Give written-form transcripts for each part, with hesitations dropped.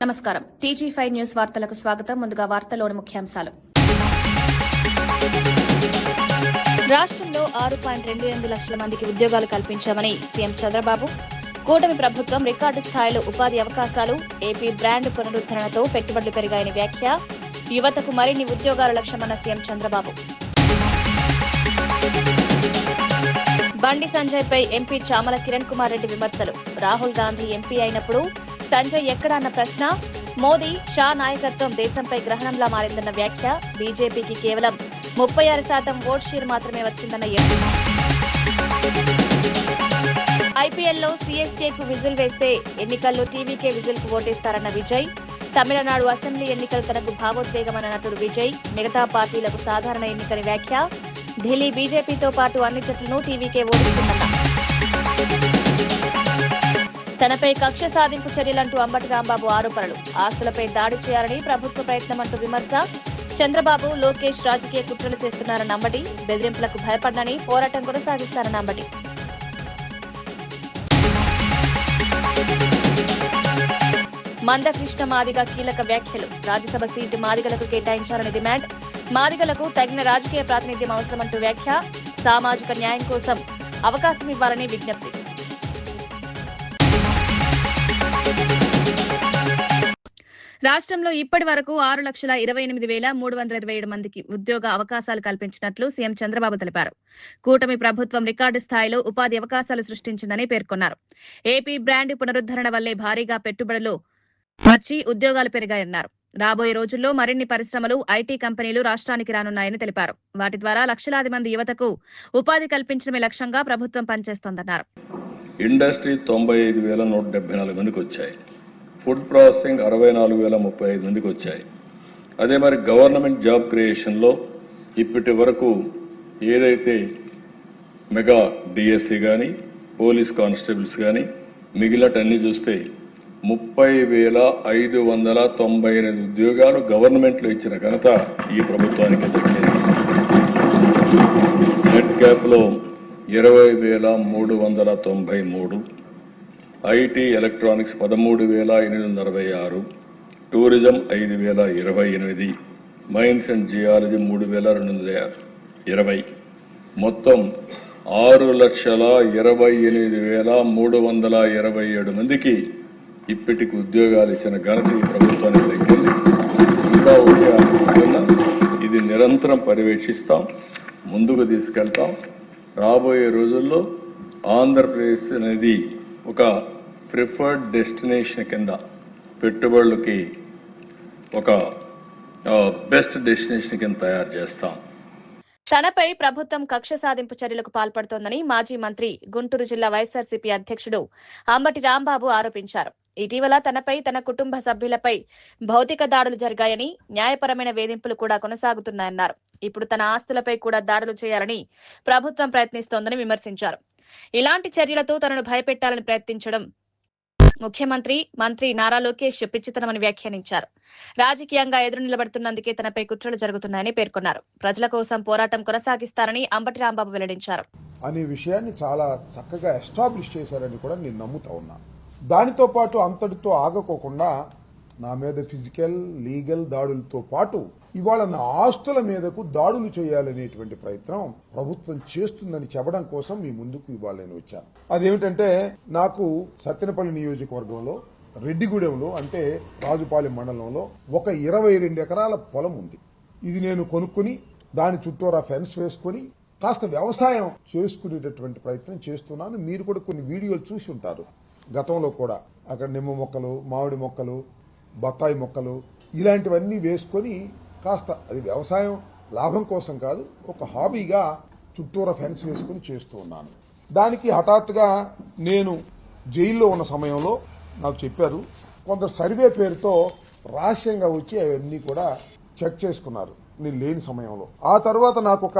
నమస్కారం. TG5 news వార్తలకు స్వాగతం. ముందుగా వార్తల్లోని ముఖ్యాంశాలు. రాష్ట్రంలో 6.28 లక్షల మందికి ఉద్యోగాలు కల్పించామని సీఎం చంద్రబాబు. కూటమి ప్రభుత్వం రికార్డు స్థాయిలో ఉపాధి అవకాశాలు, ఏపీ బ్రాండ్ పునరుద్దరణతో పెట్టుబడులు పెరిగాయని వ్యాఖ్య. యువతకు మరిన్ని ఉద్యోగాల లక్ష్యమన్న సీఎం చంద్రబాబు. బండి సంజయ్పై ఎంపీ చామల కిరణ్ కుమార్ రెడ్డి విమర్శలు. రాహుల్ గాంధీ ఎంపీ అయినప్పుడు సంజయ్ ఎక్కడా అన్న ప్రశ్న. మోదీ, షా నాయకత్వం దేశంపై గ్రహణంలా మారిందన్న వ్యాఖ్య. బీజేపీకి కేవలం 36% ఓట్ షేర్ మాత్రమే వచ్చిందన్న ఎంపీ. ఐపీఎల్లో సీఎస్కేకు విజిల్ వేస్తే ఎన్నికల్లో టీవీకే విజిల్కు ఓటేస్తారన్న విజయ్. తమిళనాడు అసెంబ్లీ ఎన్నికలు తనకు భావోద్వేగమన్న నటుడు విజయ్. మిగతా పార్టీలకు సాధారణ ఎన్నికని వ్యాఖ్య. ఢిల్లీ బీజేపీతో పాటు అన్ని జట్లను టీవీకే ఓడిస్తుందన్న. తనపై కక్ష సాధింపు చర్యలంటూ అంబటి రాంబాబు ఆరోపణలు. ఆస్తులపై దాడి చేయాలని ప్రభుత్వ ప్రయత్నమంటూ విమర్శ. చంద్రబాబు, లోకేష్ రాజకీయ కుట్రలు చేస్తున్నారన్న అంబటి. బెదిరింపులకు భయపడనని పోరాటం కొనసాగిస్తారన్న అంబటి. మందకృష్ణ మాదిగ కీలక వ్యాఖ్యలు. రాజ్యసభ సీటు మాదిగలకు కేటాయించాలని డిమాండ్. మాదిగలకు తగిన రాజకీయ ప్రాతినిధ్యం అవసరమంటూ వ్యాఖ్య. సామాజిక న్యాయం కోసం అవకాశం ఇవ్వాలని విజ్ఞప్తి. రాష్ట్రంలో ఇప్పటి వరకు 6,28,327 మందికి ఉద్యోగ అవకాశాలు కల్పించినట్లు సీఎం చంద్రబాబు తెలిపారు. కూటమి ప్రభుత్వం రికార్డు స్థాయిలో ఉపాధి అవకాశాలు సృష్టించిందని పేర్కొన్నారు. ఏపీ బ్రాండ్ పునరుద్దరణ వల్లే భారీగా పెట్టుబడులు వచ్చి ఉద్యోగాలు పెరిగాయన్నారు. రాబోయే రోజుల్లో మరిన్ని పరిశ్రమలు, ఐటీ కంపెనీలు రాష్ట్రానికి రానున్నాయని తెలిపారు. వాటి ద్వారా లక్షలాది మంది యువతకు ఉపాధి కల్పించడమే లక్ష్యంగా ప్రభుత్వం పనిచేస్తోందన్నారు. ఇండస్ట్రీ 95,174 మందికి వచ్చాయి. ఫుడ్ ప్రాసెసింగ్ 64,035 మందికి వచ్చాయి. అదే మరి గవర్నమెంట్ జాబ్ క్రియేషన్లో ఇప్పటి వరకు ఏదైతే మెగా డిఎస్సి కానీ, పోలీస్ కానిస్టేబుల్స్ కానీ మిగిలినటన్నీ చూస్తే 30,598 ఉద్యోగాలు గవర్నమెంట్లో ఇచ్చిన ఘనత ఈ ప్రభుత్వానికి దక్కింది. నెట్ క్యాప్లో 20,393, IT electronics 13,866, tourism 5,028, mines and geology 3,220, మొత్తం 6,28,327 మందికి ఇప్పటికి ఉద్యోగాలు ఇచ్చిన ఘనత ఈ ప్రభుత్వానికి దక్కింది. ఇంకా ఉద్యోగాలు ఇది నిరంతరం పర్యవేక్షిస్తాం, ముందుకు తీసుకెళ్తాం. రాబోయే రోజుల్లో ఆంధ్రప్రదేశ్ అనేది ఒక ప్రిఫర్డ్ డెస్టినేషన్ కింద పెట్టుబడులకి ఒక బెస్ట్ డెస్టినేషన్ కింద తయారు చేస్తాం. తనపై ప్రభుత్వం కక్ష సాధింపు చర్యలకు పాల్పడుతోందని మాజీ మంత్రి, గుంటూరు జిల్లా వైఎస్ఆర్సీపీ అధ్యక్షుడు అంబటి రాంబాబు ఆరోపించారు. ఇటీవల తనపై, తన కుటుంబ సభ్యులపై భౌతిక దాడులు జరిగాయని, న్యాయపరమైన వేధింపులు కూడా కొనసాగుతున్నాయన్నారు. ఇప్పుడు తన ఆస్తులపై కూడా దాడులు చేయాలని ప్రభుత్వం ప్రయత్నిస్తోందని విమర్శించారు. ఇలాంటి చర్యలతో తనను భయపెట్టాలని ప్రయత్నించడం ముఖ్యమంత్రి, మంత్రి నారా లోకేష్ పిచ్చితనమని వ్యాఖ్యానించారు. రాజకీయంగా ఎదురు నిలబడుతున్నందుకే తనపై కుట్రలు జరుగుతున్నాయని పేర్కొన్నారు. ప్రజల కోసం పోరాటం కొనసాగిస్తారని అంబటి రాంబాబు వెల్లడించారు. అనే విషయాన్ని చాలా చక్కగా ఎస్టాబ్లిష్ చేశారని కూడా నేను నమ్ముతా ఉన్నా. దానితో పాటు అంతటితో ఆగకోకుండా నా మీద ఫిజికల్, లీగల్ దాడులతో పాటు ఇవాళ నా ఆస్తుల మీదకు దాడులు చేయాలనేటువంటి ప్రయత్నం ప్రభుత్వం చేస్తుందని చెప్పడం కోసం మీ ముందుకు ఇవాళ నేను వచ్చాను. అదేమిటంటే, నాకు సత్తెనపల్లి నియోజకవర్గంలో రెడ్డిగూడెంలో అంటే రాజుపాలెం మండలంలో ఒక 22 ఎకరాల పొలం ఉంది. ఇది నేను కొనుక్కుని దాని చుట్టూరా ఫెన్స్ వేసుకుని కాస్త వ్యవసాయం చేసుకునేటటువంటి ప్రయత్నం చేస్తున్నాను. మీరు కూడా కొన్ని వీడియోలు చూసి ఉంటారు. గతంలో కూడా అక్కడ నిమ్మ మొక్కలు, మామిడి మొక్కలు, బత్తాయి మొక్కలు ఇలాంటివన్నీ వేసుకొని కాస్త అది వ్యవసాయం లాభం కోసం కాదు, ఒక హాబీగా చుట్టూరా ఫెన్స్ వేసుకుని చేస్తూ ఉన్నాను. దానికి హఠాత్తుగా నేను జైల్లో ఉన్న సమయంలో నాకు చెప్పారు, కొంత సర్వే పేరుతో రహస్యంగా వచ్చి అవన్నీ కూడా చెక్ చేసుకున్నారు నేను లేని సమయంలో. ఆ తర్వాత నాకు ఒక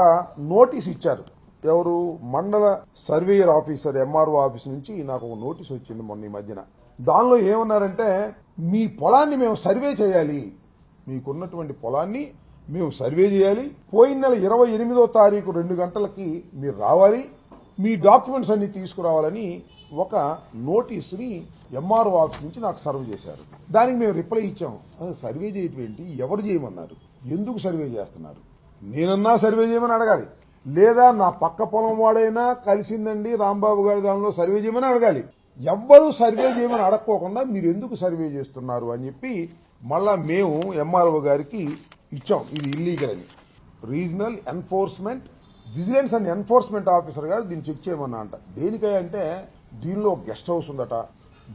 నోటీస్ ఇచ్చారు. ఎవరు? మండల సర్వేయర్ ఆఫీసర్, ఎంఆర్ఓ ఆఫీస్ నుంచి నాకు ఒక నోటీస్ వచ్చింది మొన్న ఈ మధ్యన. దానిలో ఏమన్నారంటే, మీ పొలాన్ని మేము సర్వే చేయాలి, మీకున్నటువంటి పొలాన్ని మేము సర్వే చేయాలి, పోయిన నెల 28వ తారీఖు 2 గంటలకి మీరు రావాలి, మీ డాక్యుమెంట్స్ అన్ని తీసుకురావాలని ఒక నోటీసుని ఎంఆర్ఓ ఆఫీస్ నుంచి నాకు సర్వ్ చేశారు. దానికి మేము రిప్లై ఇచ్చాం. సర్వే చేయటం ఏంటి, ఎవరు చేయమన్నారు, ఎందుకు సర్వే చేస్తున్నారు, నేనన్నా సర్వే చేయమని అడగాలి, లేదా నా పక్క పొలం వాడైనా కలిసిందండి రాంబాబు గారి దానిలో సర్వే చేయమని అడగాలి. ఎవ్వరూ సర్వే చేయమని అడగకోకుండా మీరు ఎందుకు సర్వే చేస్తున్నారు అని చెప్పి మళ్ళా మేము ఎంఆర్ఓ గారికి ఇచ్చాం. ఇది ఇల్లీగల్ అని. Regional enforcement vigilance and enforcement officer గారు దీన్ని చెక్ చేయమన్నా అంట. దేనికంటే దీనిలో ఒక గెస్ట్ హౌస్ ఉందట,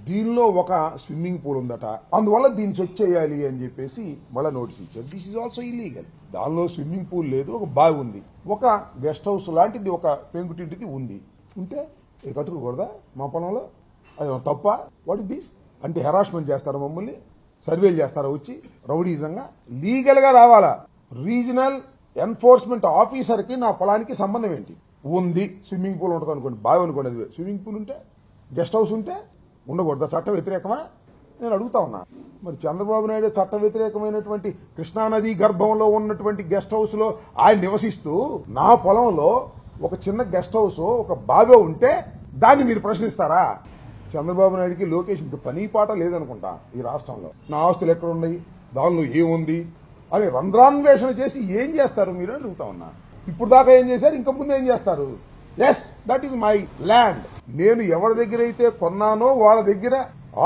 దీనిలో ఒక స్విమ్మింగ్ పూల్ ఉందట, అందువల్ల దీన్ని చెక్ చేయాలి అని చెప్పేసి మళ్ళీ నోటీస్ ఇచ్చారు. This is also illegal. దానిలో స్విమ్మింగ్ పూల్ లేదు, ఒక బావి ఉంది, ఒక గెస్ట్ హౌస్ లాంటిది ఒక పెంకుటింటిది ఉంది. ఉంటే కట్టుకోకూడదా మా పొలంలో? అది తప్ప? What is this? అంటే హెరాస్మెంట్ చేస్తారా మమ్మల్ని, సర్వేలు చేస్తారా వచ్చి రౌడీజంగా? లీగల్ గా రావాలా. రీజనల్ ఎన్ఫోర్స్మెంట్ ఆఫీసర్ కి నా పొలానికి సంబంధం ఏంటి? ఉంది, స్విమ్మింగ్ పూల్ ఉంటుంది అనుకోండి, బావి అనుకోండి, అది స్విమ్మింగ్ పూల్ ఉంటే గెస్ట్ హౌస్ ఉంటే ఉండకూడదా? చట్ట వ్యతిరేకమా? నేను అడుగుతా ఉన్నా. మరి చంద్రబాబు నాయుడు చట్ట వ్యతిరేకమైనటువంటి కృష్ణానది గర్భంలో ఉన్నటువంటి గెస్ట్ హౌస్ లో ఆయన నివసిస్తూ నా పొలంలో ఒక చిన్న గెస్ట్ హౌస్ ఒక బావి ఉంటే దాన్ని మీరు ప్రశ్నిస్తారా? చంద్రబాబు నాయుడికి లోకేష్ పని పాట లేదనుకుంటా ఈ రాష్ట్రంలో. నా ఆస్తులు ఎక్కడున్నాయి, దానిలో ఏముంది అని రంధ్రాన్వేషణ చేసి ఏం చేస్తారు మీరు అని అడుగుతా ఉన్నా. ఇప్పుడు దాకా ఏం చేశారు, ఇంక ముందు ఏం చేస్తారు? Yes, that is my land. నేను ఎవరి దగ్గర అయితే కొన్నానో వాళ్ళ దగ్గర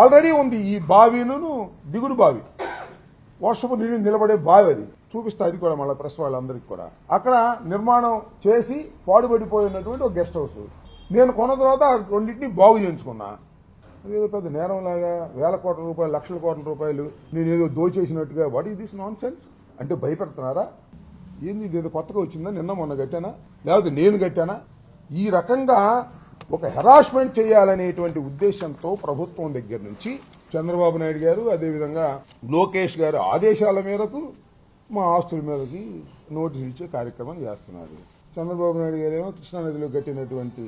ఆల్రెడీ ఉంది ఈ బావిను, దిగుడు బావి, వర్షపు నీళ్ళు నిలబడే బావి. అది చూపిస్తా, అది కూడా మళ్ళీ ప్రెస్ వాళ్ళందరికీ కూడా. అక్కడ నిర్మాణం చేసి పాడుపడిపోయినటువంటి ఒక గెస్ట్ హౌస్ నేను కొన్న తర్వాత రెండింటిని బాగు చేయించుకున్నా. అదేదో పెద్ద నేరంలాగా వేల కోట్ల రూపాయలు, లక్షల కోట్ల రూపాయలు నేనేదో దోచేసినట్టుగా. What is this nonsense? అంటే భయపెడుతున్నారా? ఏంది ఇదేదో కొత్తగా వచ్చిందా, నిన్న మొన్న కట్టానా, లేకపోతే నేను కట్టానా? ఈ రకంగా ఒక హెరాస్మెంట్ చేయాలనేటువంటి ఉద్దేశంతో ప్రభుత్వం దగ్గర నుంచి చంద్రబాబు నాయుడు గారు, అదేవిధంగా లోకేష్ గారు ఆదేశాల మేరకు మా ఆస్తుల మీదకి నోటీసు ఇచ్చే కార్యక్రమం చేస్తున్నారు. చంద్రబాబు నాయుడు గారు ఏమో కృష్ణానదిలో కట్టినటువంటి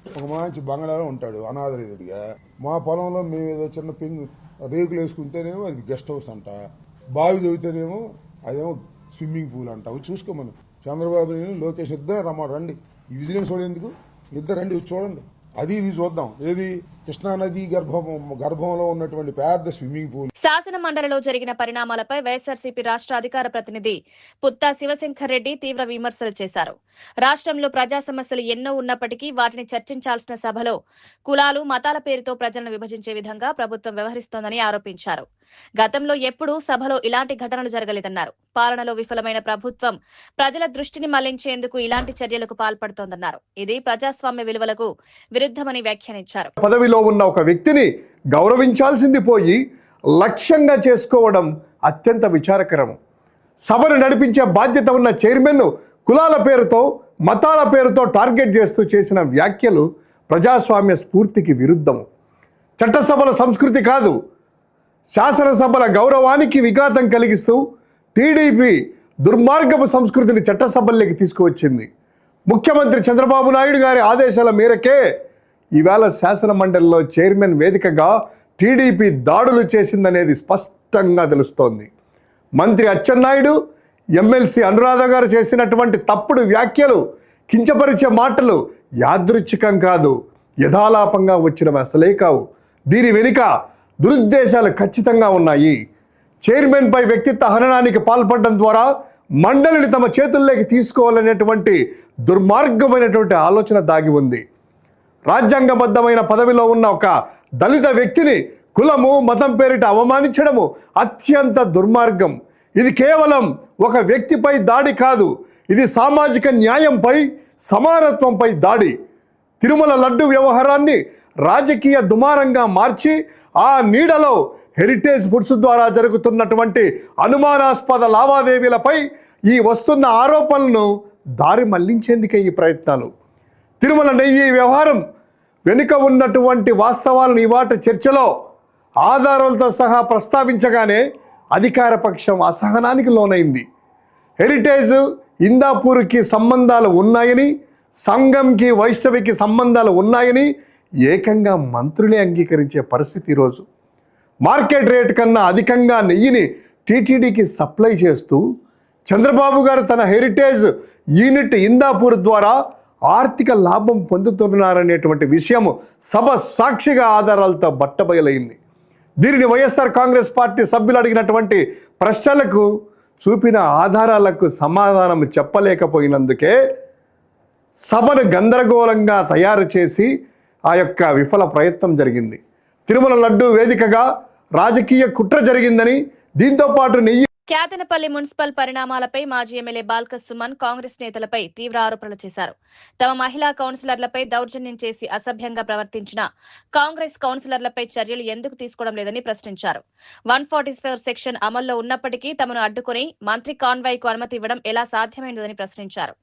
ఒక మంచి బంగళాలో ఉంటాడు అనాథరితుడిగా. మా పొలంలో మేము ఏదో చిన్న రేకులు వేసుకుంటేనేమో అది గెస్ట్ హౌస్ అంట, బావి తవ్వితేనేమో అదేమో స్విమ్మింగ్ పూల్ అంట. అవి చూసుకోమను. చంద్రబాబు నాయుడు లోకేష్ ఇద్దరే రండి. ఈ విజిలెన్స్ వాళ్ళు ఎందుకు? ఇద్దరు రండి, చూడండి. అది ఇది చూద్దాం. ఏది? కృష్ణానది గర్భంలో ఉన్నటువంటి పెద్ద స్విమ్మింగ్ పూల్. శాసన మండలిలో జరిగిన పరిణామాలపై వైఎస్ఆర్సీపీ రాష్ట్ర అధికార ప్రతినిధి పుత్తా శివశంకర్ రెడ్డి తీవ్ర విమర్శలు చేశారు. రాష్ట్రంలో ప్రజా సమస్యలు ఎన్నో ఉన్నప్పటికీ వాటిని చర్చించాల్సిన సభలో కులాలు, మతాల పేరుతో ప్రజలను విభజించే విధంగా ప్రభుత్వం వ్యవహరిస్తోందని ఆరోపించారు. గతంలో ఎప్పుడూ సభలో ఇలాంటి ఘటనలు జరగలేదన్నారు. పాలనలో విఫలమైన ప్రభుత్వం ప్రజల దృష్టిని మళ్లించేందుకు ఇలాంటి చర్యలకు పాల్పడుతోందన్నారు. ఇది ప్రజాస్వామ్య విలువలకు విరుద్ధమని వ్యాఖ్యానించారు. పదవిలో ఉన్న ఒక వ్యక్తిని గౌరవించాల్సింది పోయి లక్ష్యంగా చేసుకోవడం అత్యంత విచారకరం. సభను నడిపించే బాధ్యత ఉన్న చైర్మన్ కులాల పేరుతో, మతాల పేరుతో టార్గెట్ చేస్తూ చేసిన వ్యాఖ్యలు ప్రజాస్వామ్య స్ఫూర్తికి విరుద్ధం. చట్టసభల సంస్కృతి కాదు, శాసనసభల గౌరవానికి విఘాతం కలిగిస్తూ టీడీపీ దుర్మార్గపు సంస్కృతిని చట్టసభల్లోకి తీసుకువచ్చింది. ముఖ్యమంత్రి చంద్రబాబు నాయుడు గారి ఆదేశాల మేరకే ఈవేళ శాసన మండలిలో చైర్మన్ వేదికగా టీడీపీ దాడులు చేసిందనేది స్పష్టంగా తెలుస్తోంది. మంత్రి అచ్చెన్నాయుడు, ఎమ్మెల్సీ అనురాధ గారు చేసినటువంటి తప్పుడు వ్యాఖ్యలు, కించపరిచే మాటలు యాదృచ్ఛికం కాదు, యథాలాపంగా వచ్చినవి అసలే కావు. దీని వెనుక దురుద్దేశాలు ఖచ్చితంగా ఉన్నాయి. చైర్మన్ పై వ్యక్తిత్వ హననానికి పాల్పడడం ద్వారా మండలిని తమ చేతుల్లోకి తీసుకోవాలనేటువంటి దుర్మార్గమైనటువంటి ఆలోచన దాగి ఉంది. రాజ్యాంగబద్ధమైన పదవిలో ఉన్న ఒక దళిత వ్యక్తిని కులము, మతం పేరిట అవమానించడము అత్యంత దుర్మార్గం. ఇది కేవలం ఒక వ్యక్తిపై దాడి కాదు, ఇది సామాజిక న్యాయంపై, సమానత్వంపై దాడి. తిరుమల లడ్డు వ్యవహారాన్ని రాజకీయ దుమారంగా మార్చి ఆ నీడలో హెరిటేజ్ ఫుడ్స్ ద్వారా జరుగుతున్నటువంటి అనుమానాస్పద లావాదేవీలపై ఈ వస్తున్న ఆరోపణలను దారి మళ్లించేందుకే ఈ ప్రయత్నాలు. తిరుమల నెయ్యి వ్యవహారం వెనుక ఉన్నటువంటి వాస్తవాలను ఇవాట చర్చలో ఆధారాలతో సహా ప్రస్తావించగానే అధికార పక్షం అసహనానికి లోనైంది. హెరిటేజ్, ఇందాపూర్కి సంబంధాలు ఉన్నాయని, సంఘంకి, వైష్ణవికి సంబంధాలు ఉన్నాయని ఏకంగా మంత్రులే అంగీకరించే పరిస్థితి ఈరోజు. మార్కెట్ రేట్ కన్నా అధికంగా నెయ్యిని టీటీడీకి సప్లై చేస్తూ చంద్రబాబు గారు తన హెరిటేజ్ యూనిట్ ఇందాపూర్ ద్వారా ఆర్థిక లాభం పొందుతున్నారనేటువంటి విషయము సభ సాక్షిగా ఆధారాలతో బట్టబయలైంది. దీనిని వైఎస్ఆర్ కాంగ్రెస్ పార్టీ సభ్యులు అడిగినటువంటి ప్రశ్నలకు చూపిన ఆధారాలకు సమాధానం చెప్పలేకపోయినందుకే సభను గందరగోళంగా తయారు చేసి ఆ యొక్క విఫల ప్రయత్నం జరిగింది. తిరుమల లడ్డూ వేదికగా రాజకీయ కుట్ర జరిగిందని, దీంతో పాటు నెయ్యి క్యాతనపల్లి మున్సిపల్ పరిణామాలపై మాజీ ఎమ్మెల్యే బాల్క సుమన్ కాంగ్రెస్ నేతలపై తీవ్ర ఆరోపణలు చేశారు. తమ మహిళా కౌన్సిలర్లపై దౌర్జన్యం చేసి అసభ్యంగా ప్రవర్తించిన కాంగ్రెస్ కౌన్సిలర్లపై చర్యలు ఎందుకు తీసుకోవడం లేదని ప్రశ్నించారు. 144 సెక్షన్ అమల్లో ఉన్నప్పటికీ తమను అడ్డుకుని మంత్రి కాన్వాయ్కు అనుమతి ఇవ్వడం ఎలా సాధ్యమైనదని ప్రశ్నించారు.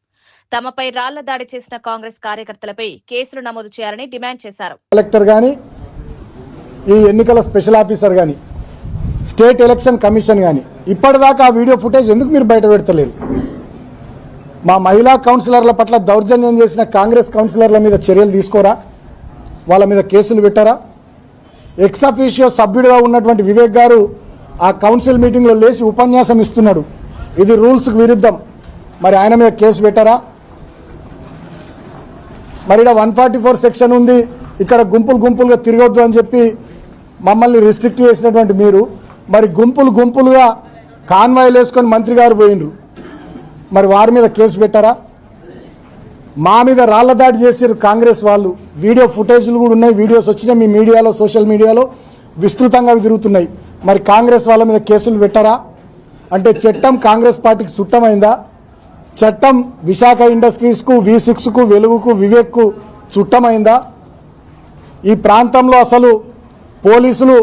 తమపై రాళ్ల దాడి చేసిన కాంగ్రెస్ కార్యకర్తలపై కేసులు నమోదు చేయాలని డిమాండ్ చేశారు. కలెక్టర్ గాని, ఈ ఎన్నికల స్పెషల్ ఆఫీసర్ గాని, స్టేట్ ఎలక్షన్ కమిషన్ గాని ఇప్పటిదాకా ఆ వీడియో ఫుటేజ్ ఎందుకు మీరు బయట పెడతలేరు? మా మహిళా కౌన్సిలర్ల పట్ల దౌర్జన్యం చేసిన కాంగ్రెస్ కౌన్సిలర్ల మీద చర్యలు తీసుకోరా? వాళ్ళ మీద కేసులు పెట్టారా? ఎక్స్ అఫీషియో సభ్యుడిగా ఉన్నటువంటి వివేక్ గారు ఆ కౌన్సిల్ మీటింగ్లో లేచి ఉపన్యాసం ఇస్తున్నాడు. ఇది రూల్స్కు విరుద్ధం. మరి ఆయన మీద కేసు పెట్టారా? మరి ఇక్కడ 144 సెక్షన్ ఉంది, ఇక్కడ గుంపులుగా తిరగొద్దు అని చెప్పి మమ్మల్ని రిస్ట్రిక్ట్ చేసినటువంటి మీరు మరి గుంపులుగా కాన్వాయ్లు వేసుకొని మంత్రి గారు పోయినరు. మరి వారి మీద కేసు పెట్టారా? మా మీద రాళ్ల దాడి చేసారు కాంగ్రెస్ వాళ్ళు. వీడియో ఫుటేజ్లు కూడా ఉన్నాయి, వీడియోస్ వచ్చినాయి మీ మీడియాలో, సోషల్ మీడియాలో విస్తృతంగా తిరుగుతున్నాయి. మరి కాంగ్రెస్ వాళ్ళ మీద కేసులు పెట్టారా? అంటే చట్టం కాంగ్రెస్ పార్టీకి చుట్టమైందా? చట్టం విశాఖ ఇండస్ట్రీస్కు, V6కు, వెలుగుకు, వివేక్కు చుట్టమైందా? ఈ ప్రాంతంలో అసలు పోలీసులు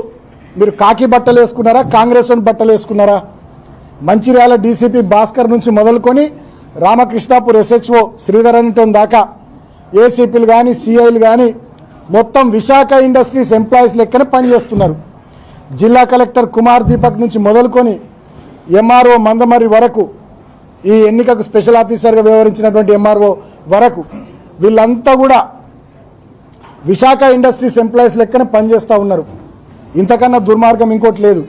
మీరు కాకి బట్టలు వేసుకున్నారా, కాంగ్రెస్ బట్టలు వేసుకున్నారా? మంచిర్యాల డీసీపీ భాస్కర్ నుంచి మొదలుకొని రామకృష్ణాపూర్ SHO శ్రీధరన్ దాకా ఏసీపీలు కానీ, సిఐలు కానీ మొత్తం విశాఖ ఇండస్ట్రీస్ ఎంప్లాయీస్ లెక్కనే పనిచేస్తున్నారు. జిల్లా కలెక్టర్ కుమార్ దీపక్ నుంచి మొదలుకొని MRO మందమర్రి వరకు, ఈ ఎన్నికకు స్పెషల్ ఆఫీసర్గా వ్యవహరించినటువంటి MRO వరకు వీళ్ళంతా కూడా విశాఖ ఇండస్ట్రీస్ ఎంప్లాయీస్ లెక్కనే పనిచేస్తూ ఉన్నారు. ఇంతకన్నా దుర్మార్గం ఇంకోటి లేదు.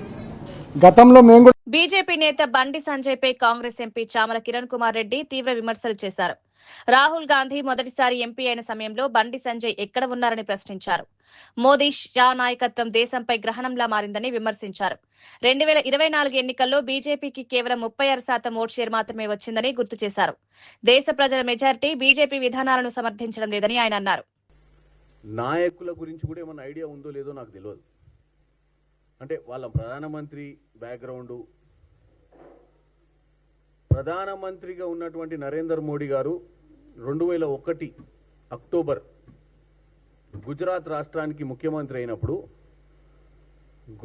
గతంలో మేము కూడా బీజేపీ నేత బండి సంజయ్ పై కాంగ్రెస్ ఎంపీ చామల కిరణ్ కుమార్ రెడ్డి తీవ్ర విమర్శలు చేశారు. రాహుల్ గాంధీ మొదటిసారి ఎంపీ అయిన సమయంలో బండి సంజయ్ ఎక్కడ ఉన్నారని ప్రశ్నించారు. మోదీ, షా నాయకత్వం దేశంపై గ్రహణంలా మారిందని విమర్శించారు. 2024 ఎన్నికల్లో బీజేపీకి కేవలం 36% ఓట్ షేర్ మాత్రమే వచ్చిందని గుర్తు చేశారు. దేశ ప్రజల మెజారిటీ బీజేపీ విధానాలను సమర్థించడం లేదని ఆయన అన్నారు. నాయకుల గురించి కూడా ఏమైనా ఐడియా ఉందో లేదో నాకు తెలియదు. అంటే వాళ్ళ ప్రధానమంత్రి బ్యాక్గ్రౌండు, ప్రధానమంత్రిగా ఉన్నటువంటి నరేంద్ర మోడీ గారు 2001 అక్టోబర్ గుజరాత్ రాష్ట్రానికి ముఖ్యమంత్రి అయినప్పుడు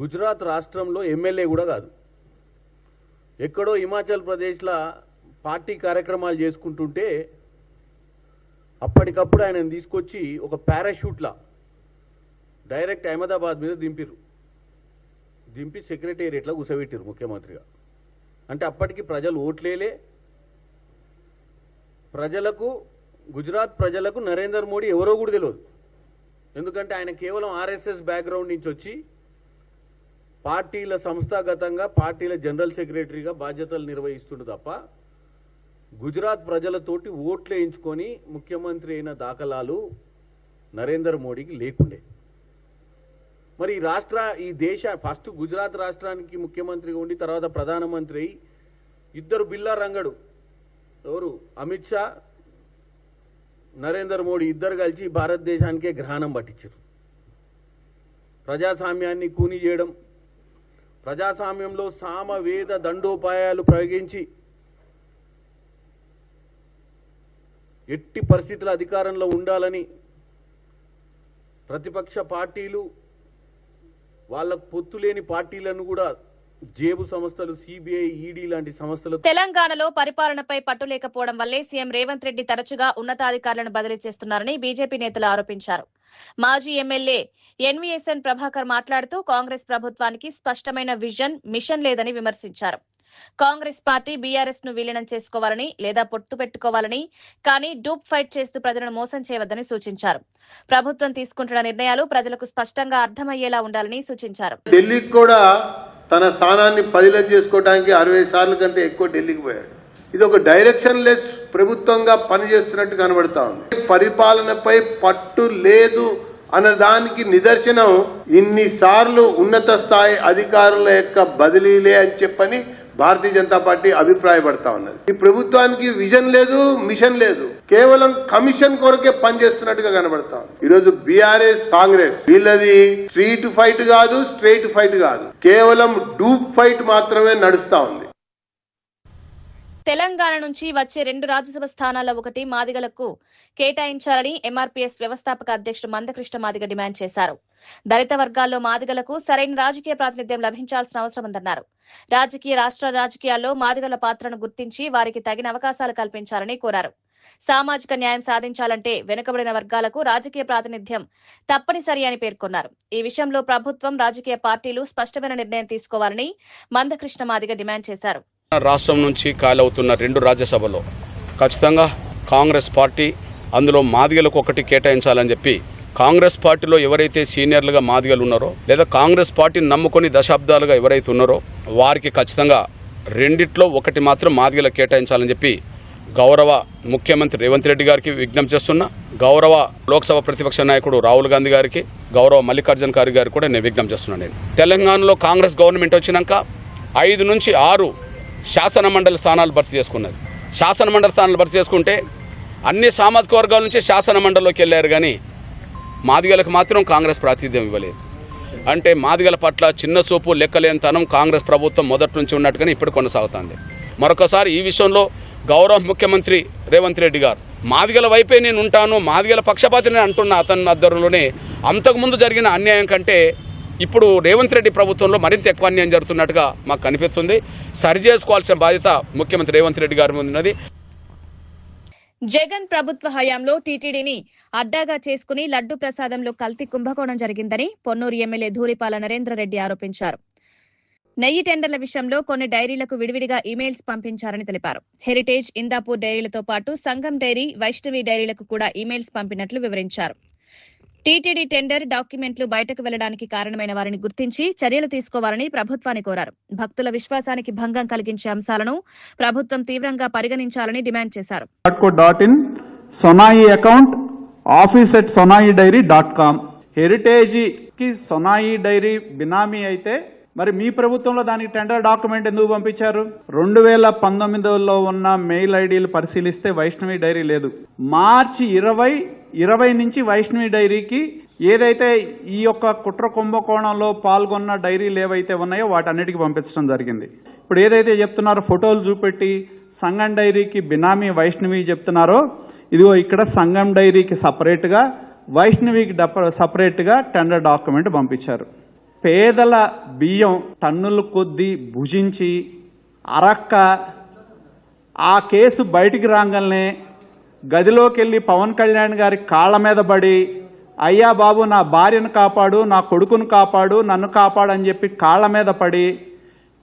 గుజరాత్ రాష్ట్రంలో ఎమ్మెల్యే కూడా కాదు, ఎక్కడో హిమాచల్ ప్రదేశ్లో పార్టీ కార్యక్రమాలు చేసుకుంటుంటే అప్పటికప్పుడు ఆయనను తీసుకొచ్చి ఒక పారాషూట్లా డైరెక్ట్ అహ్మదాబాద్ మీద దింపి సెక్రటేరియట్లో కూర్చోబెట్టారు ముఖ్యమంత్రిగా. అంటే అప్పటికి ప్రజలు ఓట్లేలే. గుజరాత్ ప్రజలకు నరేంద్ర మోడీ ఎవరో కూడా తెలియదు. ఎందుకంటే ఆయన కేవలం RSS బ్యాక్గ్రౌండ్ నుంచి వచ్చి పార్టీల సంస్థాగతంగా పార్టీల జనరల్ సెక్రటరీగా బాధ్యతలు నిర్వహిస్తుండు తప్ప గుజరాత్ ప్రజలతోటి ఓట్లు వేయించుకొని ముఖ్యమంత్రి అయిన దాఖలాలు నరేంద్ర మోడీకి లేకుండే. మరి ఈ దేశ ఫస్ట్ గుజరాత్ రాష్ట్రానికి ముఖ్యమంత్రిగా ఉండి తర్వాత ప్రధానమంత్రి అయి ఇద్దరు బిల్లా రంగడు, ఎవరు అమిత్ షా, నరేంద్ర మోడీ ఇద్దరు కలిసి భారతదేశానికే గ్రహణం పట్టించారు. ప్రజాస్వామ్యాన్ని కూని చేయడం, ప్రజాస్వామ్యంలో సామవేద దండోపాయాలు ప్రయోగించి ఎట్టి పరిస్థితుల అధికారంలో ఉండాలని ప్రతిపక్ష పార్టీలు, వాళ్ళకు పొత్తు లేని పార్టీలను కూడా జేబు సంస్థలు, CBI, ED లాంటి సంస్థలు. తెలంగాణలో పరిపాలనపై పట్టు లేకపోవడం వల్లే సీఎం రేవంత్ రెడ్డి తరచుగా ఉన్నతాధికారులను బదిలీ చేస్తున్నారని బీజేపీ నేతలు ఆరోపించారు. మాజీ ఎమ్మెల్యే NVSN ప్రభాకర్ మాట్లాడుతూ కాంగ్రెస్ ప్రభుత్వానికి స్పష్టమైన మిషన్ లేదని విమర్శించారు. కాంగ్రెస్ పార్టీ బీఆర్ఎస్ ను విలీనం చేసుకోవాలని లేదా పొత్తు పెట్టుకోవాలని, కానీ డూప్ ఫైట్ చేస్తూ ప్రజలను మోసం చేయవద్దని సూచించారు. ప్రభుత్వం తీసుకుంటున్న నిర్ణయాలు ప్రజలకు స్పష్టంగా అర్థమయ్యేలా ఉండాలని సూచించారు. ఢిల్లీకి కూడా తన స్థానాన్ని పదిలం చేసుకోవడానికి 60 సార్లు కంటే ఎక్కువ ఢిల్లీకి పోయాడు. ఇది ఒక డైరెక్షన్ లెస్ ప్రభుత్వంగా పనిచేస్తున్నట్టు కనబడతా ఉంది. పరిపాలనపై పట్టు లేదు అన్నదానికి నిదర్శనం ఇన్నిసార్లు ఉన్నత స్థాయి అధికారుల యొక్క బదిలీలే అని చెప్పని భారతీయ జనతా పార్టీ అభిప్రాయపడతా ఉన్నది. ఈ ప్రభుత్వానికి విజన్ లేదు, మిషన్ లేదు, కేవలం కమిషన్ కొరకే పనిచేస్తున్నట్టుగా కనబడతా ఉంది. ఈరోజు బీఆర్ఎస్ కాంగ్రెస్ వీళ్ళది స్ట్రీట్ ఫైట్ కాదు, స్ట్రైట్ ఫైట్ కాదు, కేవలం డూప్ ఫైట్ మాత్రమే నడుస్తా ఉంది. తెలంగాణ నుంచి వచ్చే 2 రాజ్యసభ స్థానాల్లో ఒకటి మాదిగలకు కేటాయించాలని ఎంఆర్పీఎస్ వ్యవస్థాపక అధ్యక్షుడు మందకృష్ణ మాదిగ డిమాండ్ చేశారు. దళిత వర్గాల్లో మాదిగలకు సరైన రాజకీయ ప్రాతినిధ్యం లభించాల్సిన అవసరం ఉందన్నారు. రాష్ట్ర రాజకీయాల్లో మాదిగల పాత్రను గుర్తించి వారికి తగిన అవకాశాలు కల్పించాలని కోరారు. సామాజిక న్యాయం సాధించాలంటే వెనుకబడిన వర్గాలకు రాజకీయ ప్రాతినిధ్యం తప్పనిసరి అని పేర్కొన్నారు. ఈ విషయంలో ప్రభుత్వం, రాజకీయ పార్టీలు స్పష్టమైన నిర్ణయం తీసుకోవాలని మందకృష్ణ మాదిగ డిమాండ్ చేశారు. రాష్ట్రం నుంచి ఖాళీ అవుతున్న 2 రాజ్యసభలో ఖచ్చితంగా కాంగ్రెస్ పార్టీ అందులో మాదిగలకు ఒకటి కేటాయించాలని చెప్పి కాంగ్రెస్ పార్టీలో ఎవరైతే సీనియర్లుగా మాదిగలు ఉన్నారో లేదా కాంగ్రెస్ పార్టీని నమ్ముకొని దశాబ్దాలుగా ఎవరైతే ఉన్నారో వారికి ఖచ్చితంగా 2 ఒకటి మాత్రం మాదిగలకు కేటాయించాలని చెప్పి గౌరవ ముఖ్యమంత్రి రేవంత్ రెడ్డి గారికి విజ్ఞప్తి చేస్తున్నా. గౌరవ లోక్సభ ప్రతిపక్ష నాయకుడు రాహుల్ గాంధీ గారికి, గౌరవ మల్లికార్జున ఖార్గే గారికి కూడా నేను విజ్ఞప్తి చేస్తున్నాను. నేను తెలంగాణలో కాంగ్రెస్ గవర్నమెంట్ వచ్చినాక 5 నుంచి 6 శాసన మండలి స్థానాలు భర్తీ చేసుకున్నది. శాసన మండలి స్థానాలు భర్తీ చేసుకుంటే అన్ని సామాజిక వర్గాల నుంచి శాసన మండలిలోకి వెళ్ళారు, కానీ మాదిగలకు మాత్రం కాంగ్రెస్ ప్రాతినిధ్యం ఇవ్వలేదు. అంటే మాదిగల పట్ల చిన్న చూపు, లెక్కలేనితనం కాంగ్రెస్ ప్రభుత్వం మొదటి నుంచి ఉన్నట్టుగానే ఇప్పుడు కొనసాగుతుంది. మరొకసారి ఈ విషయంలో గౌరవ ముఖ్యమంత్రి రేవంత్ రెడ్డి గారు మాదిగల వైపే నేను ఉంటాను, మాదిగల పక్షపాతిని అంటున్న అతని ఆధ్వర్యంలోనే అంతకుముందు జరిగిన అన్యాయం కంటే ఇప్పుడు రేవంత్ రెడ్డి ప్రభుత్వంలో మరింత ఎక్కువ అన్యాయం జరుగుతున్నట్టుగా మాకు కనిపిస్తుంది. సరి చేసుకోవాల్సిన బాధ్యత ముఖ్యమంత్రి రేవంత్ రెడ్డి గారి మీద ఉన్నది. జగన్ ప్రభుత్వ హయాంలో టీటీడీని అడ్డాగా చేసుకుని లడ్డు ప్రసాదంలో కల్తీ కుంభకోణం జరిగిందని పొన్నూరు ఎమ్మెల్యే ధూళిపాల నరేంద్రరెడ్డి ఆరోపించారు. నెయ్యి టెండర్ల విషయంలో కొన్ని డైరీలకు విడివిడిగా ఇమెయిల్స్ పంపించారని తెలిపారు. హెరిటేజ్, ఇందాపూర్ డైరీలతో పాటు సంగం డైరీ, వైష్ణవి డైరీలకు కూడా ఇమెయిల్స్ పంపినట్లు వివరించారు. టీటీడీ టెండర్ డాక్యుమెంట్లు బయటకు వెళ్లడానికి కారణమైన వారిని గుర్తించి చర్యలు తీసుకోవాలని ప్రభుత్వాన్ని కోరారు. భక్తుల విశ్వాసానికి భంగం కలిగించే అంశాలను ప్రభుత్వం తీవ్రంగా పరిగణించాలని డిమాండ్ చేశారు. సొనాయి అకౌంట్ office@sonaidiary.com. హెరిటేజ్ కి సొనాయి డైరీ బినామీ అయితే మరి మీ ప్రభుత్వంలో దానికి టెండర్ డాక్యుమెంట్ ఎందుకు పంపించారు? 2019లో ఉన్న మెయిల్ ఐడీలు పరిశీలిస్తే వైష్ణవి డైరీ లేదు. మార్చి 20 నుంచి వైష్ణవి డైరీకి ఏదైతే ఈ యొక్క కుట్ర కుంభకోణంలో పాల్గొన్న డైరీలు ఏవైతే ఉన్నాయో వాటన్నిటికీ పంపించడం జరిగింది. ఇప్పుడు ఏదైతే చెప్తున్నారో ఫోటోలు చూపెట్టి సంగం డైరీకి బినామీ వైష్ణవి చెప్తున్నారో, ఇదిగో ఇక్కడ సంగం డైరీకి సపరేట్గా, వైష్ణవికి సపరేట్గా టెండర్ డాక్యుమెంట్ పంపించారు. పేదల బియ్యం టన్నుల కొద్దీ భుజించి అరక్క ఆ కేసు బయటికి రాగానే గదిలోకి వెళ్ళి పవన్ కళ్యాణ్ గారి కాళ్ళ మీద పడి, అయ్యా బాబు నా భార్యను కాపాడు, నా కొడుకును కాపాడు, నన్ను కాపాడు అని చెప్పి కాళ్ళ మీద పడి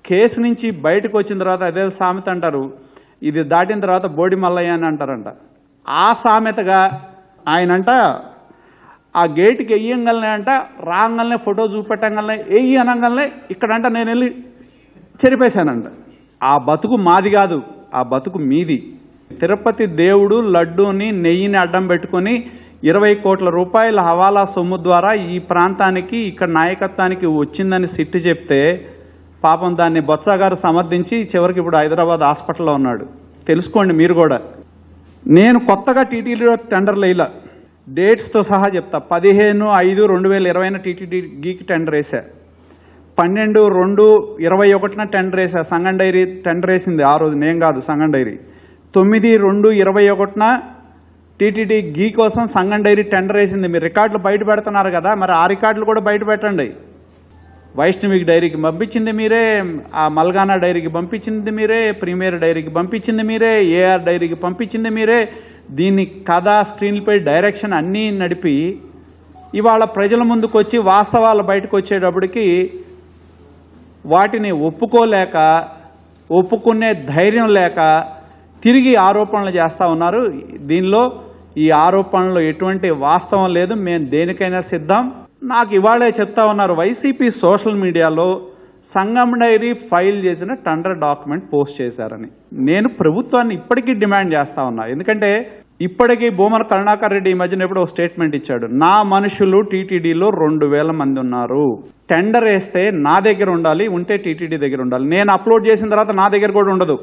కేసు నుంచి బయటకు వచ్చిన తర్వాత అదే సామెత అంటారు, ఇది దాటిన తర్వాత బోడి మల్లయ్య అని అంటారంట. ఆ సామెతగా ఆయనంట ఆ గేటుకి వెయ్యంగానే అంట రాగానే ఫోటో చూపెట్టంగానే వెయ్యి అనగానే ఇక్కడంట నేను వెళ్ళి చెరిపేశానంట. ఆ బతుకు మాది కాదు, ఆ బతుకు మీది. తిరుపతి దేవుడు లడ్డూని నెయ్యిని అడ్డం పెట్టుకుని 20 కోట్ల రూపాయల హవాలా సొమ్ము ద్వారా ఈ ప్రాంతానికి ఇక్కడ నాయకత్వానికి వచ్చిందని సిట్టు చెప్తే పాపం దాన్ని బొత్స గారు సమర్థించి చివరికి ఇప్పుడు హైదరాబాద్ హాస్పిటల్లో ఉన్నాడు. తెలుసుకోండి మీరు కూడా. నేను కొత్తగా టీటీడీలో టెండర్లు వేయలా, డేట్స్తో సహా చెప్తా. 15/5/2020 టీటీడీకి టెండర్ వేసా, 12/2/21 టెండర్ వేసా. సంగం డైరీ టెండర్ వేసింది ఆ రోజు, నేను కాదు, సంగం డైరీ. 9/2/21 టీటీడీ గీ కోసం సంగం డైరీ టెండర్ వేసింది. మీరు రికార్డులు బయట పెడుతున్నారు కదా, మరి ఆ రికార్డులు కూడా బయట పెట్టండి. వైష్ణవికి డైరీకి పంపించింది మీరే, ఆ మల్గానా డైరీకి పంపించింది మీరే, ప్రీమియర్ డైరీకి పంపించింది మీరే, ఏఆర్ డైరీకి పంపించింది మీరే. దీన్ని కథ, స్క్రీన్పై డైరెక్షన్ అన్నీ నడిపి ఇవాళ ప్రజల ముందుకు వచ్చి వాస్తవాలు బయటకు వచ్చేటప్పటికి వాటిని ఒప్పుకోలేక, ఒప్పుకునే ధైర్యం లేక తిరిగి ఆరోపణలు చేస్తూ ఉన్నారు. దీనిలో ఈ ఆరోపణలో ఎటువంటి వాస్తవం లేదు, మేము దేనికైనా సిద్ధం. నాకు ఇవాళే చెప్తా ఉన్నారు, వైసీపీ సోషల్ మీడియాలో సంగం డైరీ ఫైల్ చేసిన టెండర్ డాక్యుమెంట్ పోస్ట్ చేశారని. నేను ప్రభుత్వాన్ని ఇప్పటికీ డిమాండ్ చేస్తా ఉన్నా. ఎందుకంటే ఇప్పటికీ భూమన కరుణాకర్ రెడ్డి ఈ మధ్యన ఎప్పుడో స్టేట్మెంట్ ఇచ్చాడు, నా మనుషులు టీటీడీలో 2000 మంది ఉన్నారు, టెండర్ వేస్తే నా దగ్గర ఉండాలి, ఉంటే టీటీడీ దగ్గర ఉండాలి. నేను అప్లోడ్ చేసిన తర్వాత నా దగ్గర కూడా ఉండదు,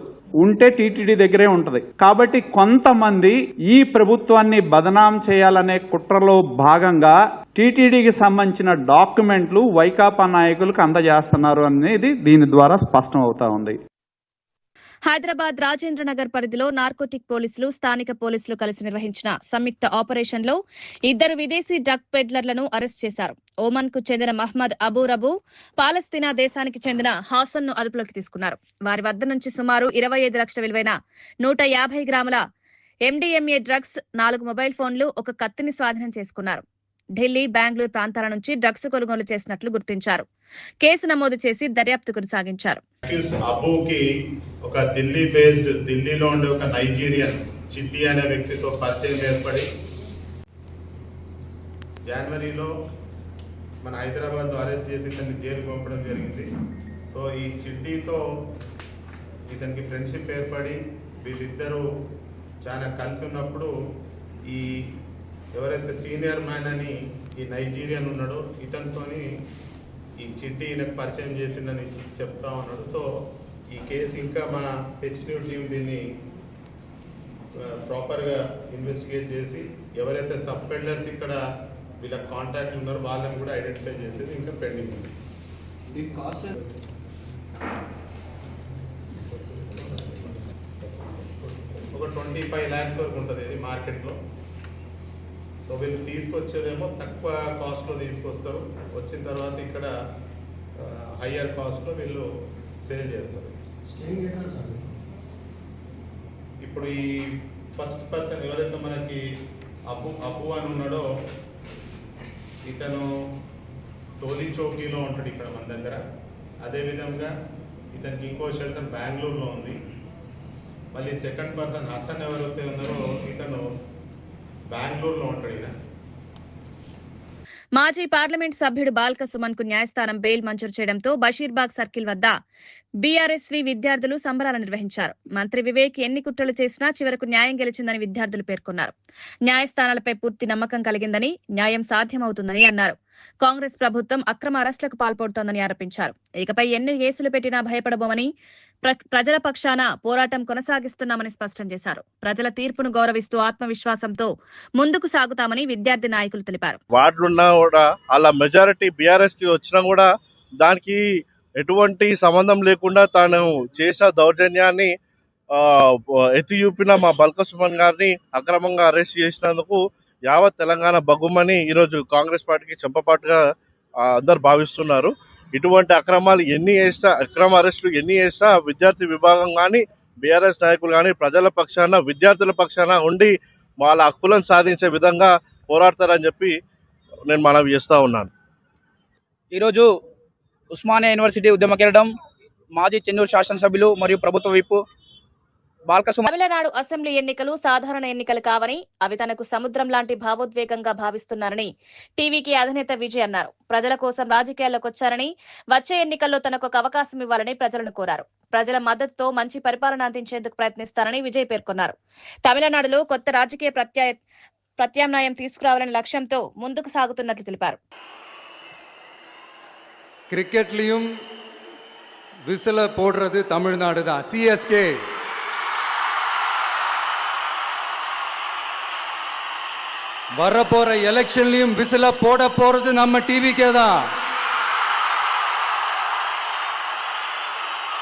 ఉంటే టీటీడీ దగ్గరే ఉంటది. కాబట్టి కొంతమంది ఈ ప్రభుత్వాన్ని బదనాం చేయాలనే కుట్రలో భాగంగా టీటీడీకి సంబంధించిన డాక్యుమెంట్లు వైకాపా నాయకులకు అందజేస్తున్నారు అనేది దీని ద్వారా స్పష్టం అవుతా ఉంది. హైదరాబాద్ రాజేంద్ర నగర్ పరిధిలో నార్కోటిక్ పోలీసులు, స్థానిక పోలీసులు కలిసి నిర్వహించిన సంయుక్త ఆపరేషన్లో 2 విదేశీ డ్రగ్ పెడ్లర్లను అరెస్ట్ చేశారు. ఓమన్ కు చెందిన మహ్మద్ అబూ రబు, పాలస్తీనా దేశానికి చెందిన హాసన్ ను అదుపులోకి తీసుకున్నారు. వారి వద్ద నుంచి సుమారు 25 లక్షల విలువైన 150 గ్రాముల MDMA డ్రగ్స్, 4 మొబైల్ ఫోన్లు, 1 కత్తిని స్వాధీనం చేసుకున్నారు. ఢిల్లీ, బెంగళూరు ప్రాంతాల నుంచి డ్రగ్స్ కొనుగోలు చేసినట్లు గుర్తించారు. కేసు నమోదు చేసి దర్యాప్తు కొనసాగించారు. అబూకి ఒక ఢిల్లీ బేస్డ్, ఢిల్లీలో ఉండే ఒక నైజీరియన్ చిట్టి అనే వ్యక్తితో పరిచయం ఏర్పడి జనవరిలో మన హైదరాబాద్ అరెస్ట్ చేసి ఇతన్ని జైలు పంపడం జరిగింది. సో ఈ చిట్టితో ఇతనికి ఫ్రెండ్షిప్ ఏర్పడి వీళ్ళిద్దరూ చాలా కలిసి ఉన్నప్పుడు ఈ ఎవరైతే సీనియర్ మ్యాన్ అని ఈ నైజీరియన్ ఉన్నాడో ఇతనితోని ఈ చిట్టి ఈయనకు పరిచయం చేసిండని చెప్తా ఉన్నాడు. సో ఈ కేసు ఇంకా మా హెచ్న్యూ టీం దీన్ని ప్రాపర్గా ఇన్వెస్టిగేట్ చేసి ఎవరైతే సబ్ పెడ్లర్స్ ఇక్కడ వీళ్ళ కాంటాక్ట్ ఉన్నారో వాళ్ళని కూడా ఐడెంటిఫై చేసేది ఇంకా పెండింగ్ ఉంది. ఒక 25 lakhs వరకు ఉంటుంది ఇది మార్కెట్లో. సో వీళ్ళు తీసుకొచ్చేదేమో తక్కువ కాస్ట్లో తీసుకొస్తారు, వచ్చిన తర్వాత ఇక్కడ హయ్యర్ కాస్ట్లో వీళ్ళు సేల్ చేస్తారు. ఇప్పుడు ఈ ఫస్ట్ పర్సన్ ఎవరైతే మనకి అబు అని ఉన్నాడో ఇతను టోలీ చౌకీలో ఉంటాడు ఇక్కడ మన దగ్గర. అదేవిధంగా ఇతనికి ఇంకో షెల్టర్ బెంగళూరులో ఉంది. మళ్ళీ సెకండ్ పర్సన్ హసన్ ఎవరైతే ఉన్నారో ఇతను బెంగళూరులో ఉంటాడు. ఈయన మాజీ పార్లమెంట్ సభ్యుడు బాల్క సుమన్ కు న్యాయస్థానం బెయిల్ మంజూరు చేయడంతో బషీర్బాగ్ సర్కిల్ వద్ద బీఆర్ఎస్వి విద్యార్థులు సంబరాలు నిర్వహించారు. మంత్రి వివేక్ ఎన్ని కుట్రలు చేసినా చివరకు న్యాయం గెలిచిందని విద్యార్థులు పేర్కొన్నారు. న్యాయస్థానాలపై పూర్తి నమ్మకం కలిగిందని, న్యాయం సాధ్యమవుతుందని అన్నారు. కాంగ్రెస్ ప్రభుత్వం అక్రమ అరెస్టులకు పాల్పడుతోందని ఆరోపించారు. ఇకపై ఎన్ని కేసులు పెట్టినా భయపడబోమని, ప్రజల పక్షాన పోరాటం కొనసాగిస్తున్నామని స్పష్టం చేశారు. ప్రజల తీర్పును గౌరవిస్తూ ఆత్మవిశ్వాసంతో ముందుకు సాగుతామని విద్యార్థి నాయకులు తెలిపారు. వార్డులున్నా కూడా అలా మెజారిటీ బీఆర్ఎస్ కి వచ్చినా కూడా దానికి ఎటువంటి సంబంధం లేకుండా తాను చేసిన దౌర్జన్యాన్ని ఎత్తి చూపిన మా బల్క సుమన్ గారిని అక్రమంగా అరెస్ట్ చేసినందుకు యావత్ తెలంగాణ బగ్గుమని ఈరోజు కాంగ్రెస్ పార్టీకి చెంపపాటుగా అందరు భావిస్తున్నారు. ఇటువంటి అక్రమాలు ఎన్ని చేసినా, అక్రమ అరెస్టులు ఎన్ని చేసినా విద్యార్థి విభాగం కానీ, బీఆర్ఎస్ నాయకులు కానీ ప్రజల పక్షాన, విద్యార్థుల పక్షాన ఉండి వాళ్ళ హక్కులను సాధించే విధంగా పోరాడతారని చెప్పి నేను మనవి చేస్తూ ఉన్నాను. ఈరోజు ఉస్మానియా యూనివర్సిటీ ఉద్యమ కిరీటం మాజీ చెన్నూరు శాసనసభ్యులు మరియు ప్రభుత్వ విప్ తమిళనాడు అసెంబ్లీ ఎన్నికలు సాధారణ ఎన్నికలు కావని, అవి తనకు సముద్రం లాంటి భావోద్వేగంగా భావిస్తున్నారని టీవీకి అధినేత విజయ్ అన్నారు. ప్రజల కోసం రాజకీయాల్లోకి వచ్చారని, వచ్చే ఎన్నికల్లో తనకు ఒక అవకాశం ఇవ్వాలని ప్రజలను కోరారు. ప్రజల మద్దతుతో మంచి పరిపాలన అందించేందుకు ప్రయత్నిస్తారని విజయ్ పేర్కొన్నారు. తమిళనాడులో కొత్త రాజకీయ ప్రత్యామ్నాయం తీసుకురావాలనే లక్ష్యంతో ముందుకు సాగుతున్నట్లు తెలిపారు. கிரிக்கெட்லையும் விசிலை போடுறது தமிழ்நாடு தான். சிஎஸ்கே வரப்போற எலெக்ஷன்லயும் விசில போட போறது நம்ம டிவிக்கே தான்.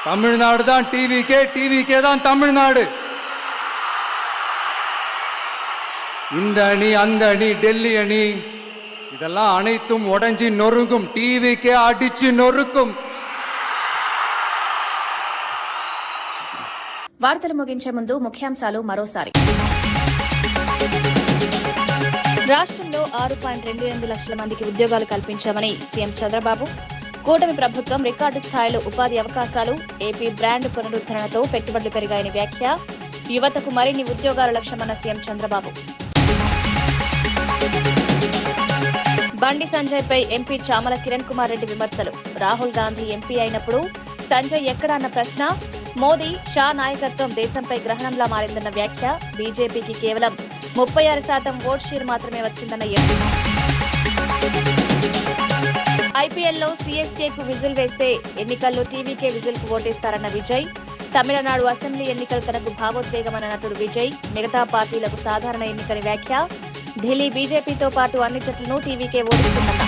தமிழ்நாடு தான் டிவிக்கே தான் தமிழ்நாடு. இந்த அணி, அந்த அணி, டெல்லி அணி, இதெல்லாம் அனைத்தும் உடைஞ்சி நொறுங்கும். டிவிக்கே அடிச்சு நொறுக்கும். వార్తలు ముగించే ముందు ముఖ్యాంశాలు మరోసారి. రాష్ట్రంలో 6.28 లక్షల మందికి ఉద్యోగాలు కల్పించామని సీఎం చంద్రబాబు. కూటమి ప్రభుత్వం రికార్డు స్థాయిలో ఉపాధి అవకాశాలు, ఏపీ బ్రాండ్ పునరుద్ధరణతో పెట్టుబడులు పెరిగాయని వ్యాఖ్య. యువతకు మరిన్ని ఉద్యోగాల లక్ష్యమన్న సీఎం చంద్రబాబు. బండి సంజయ్ పై ఎంపీ చామల కిరణ్ కుమార్ రెడ్డి విమర్శలు. రాహుల్ గాంధీ ఎంపీ అయినప్పుడు సంజయ్ ఎక్కడ అన్న ప్రశ్న. మోదీ షా నాయకత్వం దేశంపై గ్రహణంలా మారిందన్న వ్యాఖ్య. బీజేపీకి కేవలం 36% ఓట్ షేర్ మాత్రమే వచ్చిందన్న ఎంపీ. ఐపీఎల్లో సీఎస్కేకు విజిల్ వేస్తే ఎన్నికల్లో టీవీకే విజిల్కు ఓటేస్తారన్న విజయ్. తమిళనాడు అసెంబ్లీ ఎన్నికలు తనకు భావోద్వేగమన్న నటుడు విజయ్. మిగతా పార్టీలకు సాధారణ ఎన్నికని వ్యాఖ్య. ఢిల్లీ బీజేపీతో పాటు అన్ని జట్లను టీవీకే ఓడిస్తుందన్న.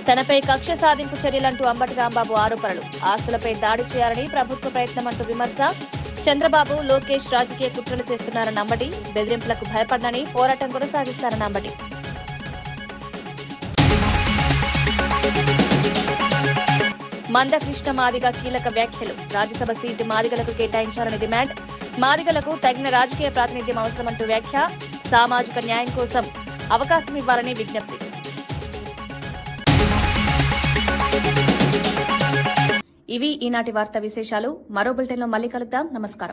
తనపై కక్ష సాధింపు చర్యలంటూ అంబటి రాంబాబు ఆరోపణలు. ఆస్తులపై దాడి చేయాలని ప్రభుత్వ ప్రయత్నమంటూ విమర్శ. చంద్రబాబు, లోకేష్ రాజకీయ కుట్రలు చేస్తున్నారన్న అంబటి. బెదిరింపులకు భయపడనని పోరాటం కొనసాగిస్తారన్న అంబటి. మందకృష్ణ మాదిగ కీలక వ్యాఖ్యలు. రాజ్యసభ సీటు మాదిగలకు కేటాయించాలని డిమాండ్. మాదిగలకు తగిన రాజకీయ ప్రాతినిధ్యం అవసరమంటూ వ్యాఖ్య. సామాజిక న్యాయం కోసం అవకాశం ఇవ్వాలని విజ్ఞప్తి. ఇవి ఈనాటి వార్తా విశేషాలు. మరో బులెటిన్లో మళ్ళీ కలుద్దాం. నమస్కారం.